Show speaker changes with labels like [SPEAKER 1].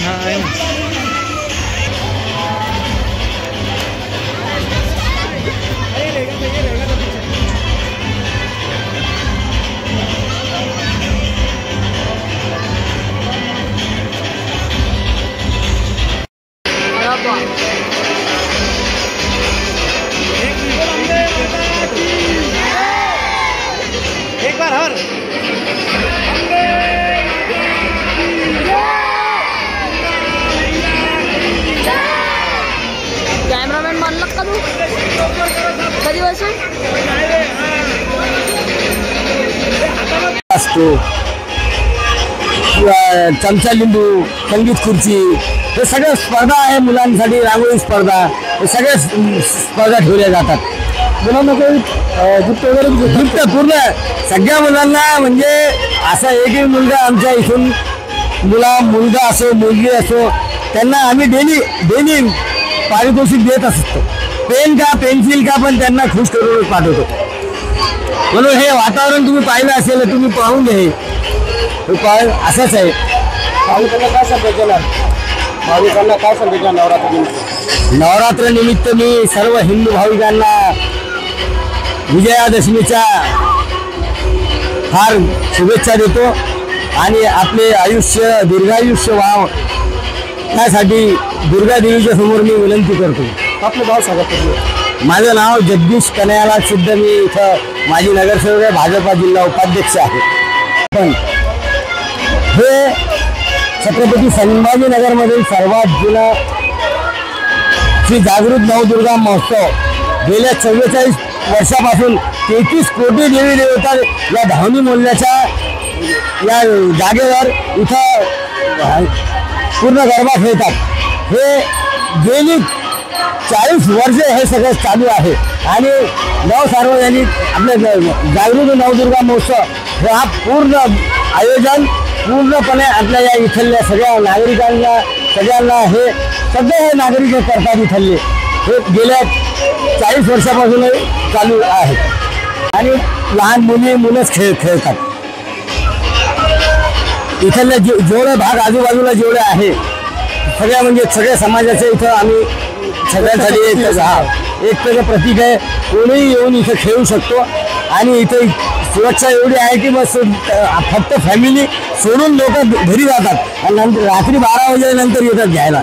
[SPEAKER 1] आहे ना.
[SPEAKER 2] एक बार हर
[SPEAKER 3] कॅमेरामॅन मानला का तू कधी बसून
[SPEAKER 4] असतो चमचा लिंबू संगीत खुर्ची हे सगळ्या स्पर्धा आहे मुलांसाठी. रांगोळी स्पर्धा हे सगळ्या स्पर्धा ठेवल्या जातात. मुलांना काही गिफ्ट वगैरे गिफ्ट पूर्ण सगळ्या मुलांना म्हणजे असा एकही मुलगा आमच्या इथून मुलगा असो मुलगी असो त्यांना आम्ही डेली पारितोषिक देत असतो. पेन का पेन्सिल का पण त्यांना खुश करून पाठवतो. म्हणून हे वातावरण तुम्ही पाहिलं असेल तुम्ही पाहून घे असंच आहे.
[SPEAKER 2] भाविकांना काय संदेश देणार? भाविकांना काय संदेश देणार
[SPEAKER 4] नवरात्र निमित्त मी सर्व हिंदू भाविकांना विजयादशमीच्या फार शुभेच्छा देतो आणि आपले आयुष्य दीर्घायुष्य व्हावं त्यासाठी दुर्गा देवीच्या समोर मी विनंती करतो.
[SPEAKER 2] आपलं नाव सांगा.
[SPEAKER 4] माझं नाव जगदीश कन्हैयालाल सिद्ध. मी इथं माजी नगरसेवक आहे, भाजपा जिल्हा उपाध्यक्ष आहे. पण हे छत्रपती संभाजीनगरमधील सर्वात जुना श्री जागृत नवदुर्गा महोत्सव गेल्या 44 वर्षापासून 33 कोटी देवी देवता या धावणी मूल्याच्या या जागेवर इथं पूर्ण गरबा खेळतात. हे गेली 40 वर्षे हे सगळं चालू आहे आणि सार्वजनिक आपले जागृत नवदुर्गा महोत्सव हा पूर्ण आयोजन पूर्णपणे आपल्या या इथल्या सगळ्या नागरिकांना सगळ्यांना हे सगळे हे नागरिक करतात. इथले हे गेल्या 40 वर्षापासूनही चालू आहे आणि लहान मुलंच खेळतात. इथल्या जेवढे भाग आजूबाजूला जेवढे आहे सगळ्या म्हणजे सगळ्या समाजाचे इथं आम्ही सगळ्यांसाठी एकतेचं प्रतीक आहे. कोणीही येऊन इथं खेळू शकतो आणि इथं सुरक्षा एवढी आहे की बस फक्त फॅमिली सोडून लोक घरी जातात आणि नंतर रात्री 12 वाजेनंतर येतात घ्यायला.